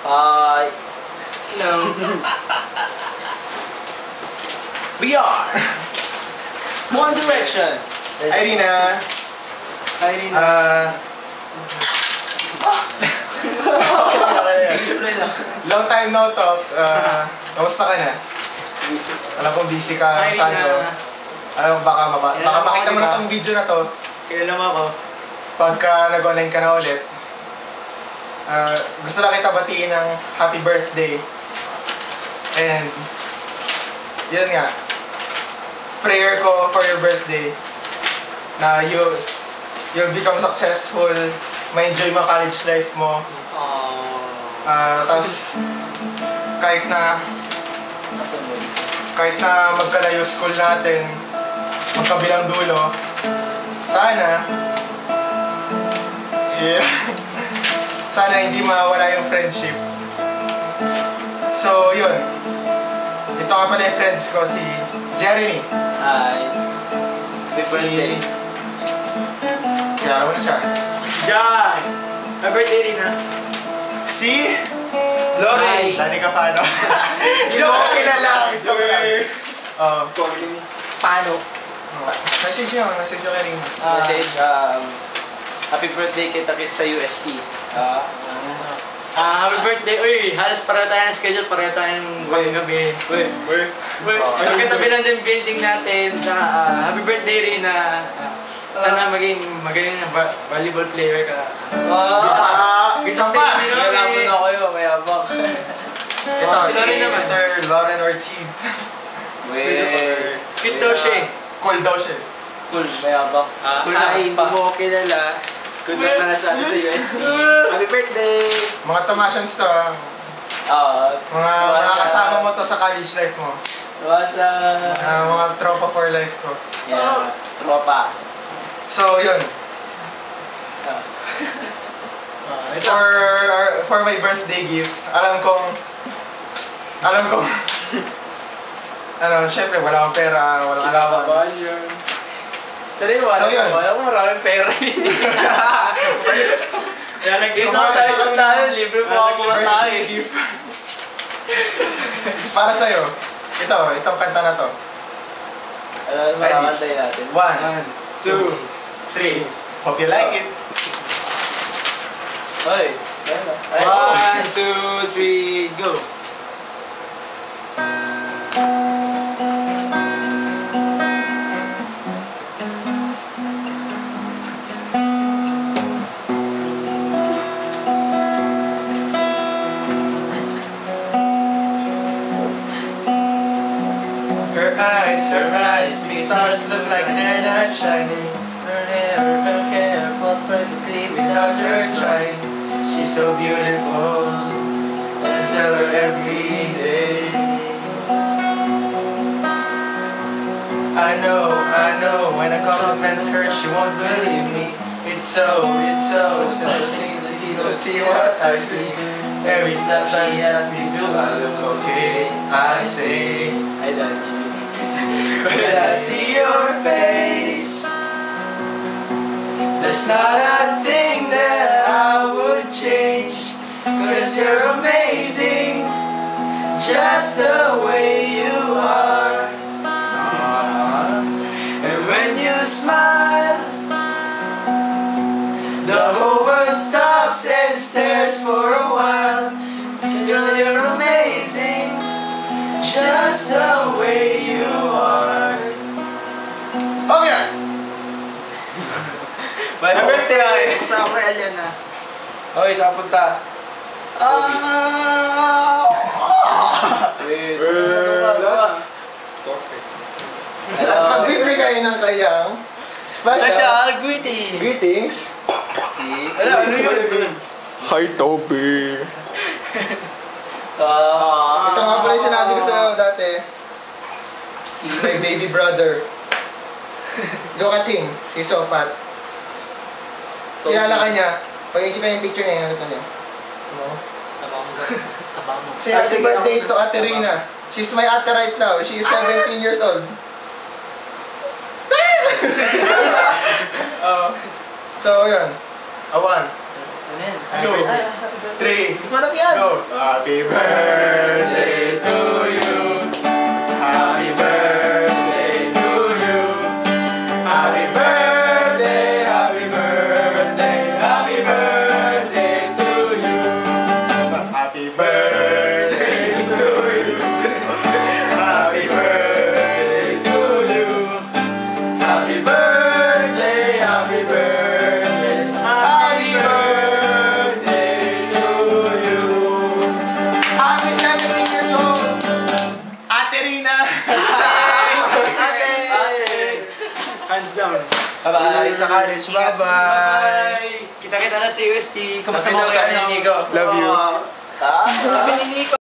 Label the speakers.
Speaker 1: No. We are One Direction.
Speaker 2: Irina. Long time no talk. Kamusta ka na? Alam kong busy ka. Alam mo, baka makita mo na tong video na to.
Speaker 3: Kailan ako?
Speaker 2: Pagka nag-online ka na ulit. Gusto na kita batiin ng happy birthday. And yun nga, prayer ko for your birthday na you'll become successful, ma-enjoy mo college life mo. Tapos kahit na magkalayo school natin, magkabilang dulo, sana sana hindi mawala yung friendship. So yun, ito nga pala yung friends ko, si Jeremy.
Speaker 1: Hi. Happy birthday.
Speaker 2: Kaya mo na siya.
Speaker 3: Si John! Happy birthday rin ha?
Speaker 2: Si
Speaker 3: Lori!
Speaker 2: Dani Capano. Joke na lang. Joke lang.
Speaker 1: Paano?
Speaker 2: Message nyo kanina.
Speaker 1: Message, happy birthday kita sa UST.
Speaker 3: Happy birthday! Uy! Halos pareho tayo ng schedule, pareho tayong gabi. Pagkatabi lang din building natin. Happy birthday rin na sana maging magaling na volleyball player ka.
Speaker 2: Ito pa!
Speaker 1: Mayabang na kayo, mayabang.
Speaker 2: Ito si Mr. Lauren Ortiz.
Speaker 3: Cute daw siya.
Speaker 2: Cool daw siya.
Speaker 1: Cool, mayabang.
Speaker 4: Hindi mo kilala. Good luck na sa UST. Happy birthday!
Speaker 2: Mga Tomasians to ha. Mga kasama mo to sa college life mo. Mga tropa for life ko.
Speaker 1: Yeah, tropa.
Speaker 2: So yun. For my birthday gift, alam kong syempre wala akong pera, walang allowance.
Speaker 1: So yun.
Speaker 4: Wala ko maraming pera.
Speaker 3: Kaya nag-gift
Speaker 1: tayo, libre po ako
Speaker 2: birthday gift. Para sa'yo, itong kanta na to.
Speaker 1: Makakantay natin.
Speaker 2: 1, 2, 3. Hope you like it.
Speaker 1: Hoy.
Speaker 3: 1, 2, 3, go!
Speaker 2: Her eyes make stars look like they're not shining. Her hair falls perfectly without her trying. She's so beautiful, I tell her every day. I know, when I compliment her, she won't believe me. It's so touching that you don't see what I see. Every time she asks me, do I look okay? I say, I don't need. When I see your face, there's not a thing that I would change. 'Cause you're amazing, just the way you are. And when you smile, the whole world stops and stares for a while. 'Cause you're amazing, just the way you are. Oh yeah!
Speaker 1: By birthday!
Speaker 4: Sa ako yan na.
Speaker 1: Hoy, saan punta?
Speaker 2: Magbibigay ng kayang
Speaker 1: Special
Speaker 2: greetings.
Speaker 1: Ano yun?
Speaker 2: Hi, Toby.
Speaker 1: Ah.
Speaker 2: Ito nga pala yung sinabi ko sa'yo dati. Si my baby brother. Look at him. He's so fat. Kilala ka niya. Pag ikita yung picture niya, nakita niya. Say happy birthday to Ate Rina. She's my ate right now. She is 17 years old. So, yun. Awan.
Speaker 1: Ano yan?
Speaker 2: Ano? 3.
Speaker 4: Manap yan.
Speaker 2: Go. Happy birthday to you. Happy birthday to you. Happy birthday, happy birthday, happy birthday to you. Happy birthday to you. Happy birthday to you. Happy birthday, happy birthday, happy birthday to you. Happy 17 years old, Ate Rina.
Speaker 3: Hands down.
Speaker 2: Bye-bye. Sa college. Bye-bye.
Speaker 3: Kita-kita na sa UST. Kamusta
Speaker 1: Sabi
Speaker 3: mo
Speaker 1: daw sa akin ni Nico.
Speaker 2: Love you.
Speaker 3: Sabi ni Nico.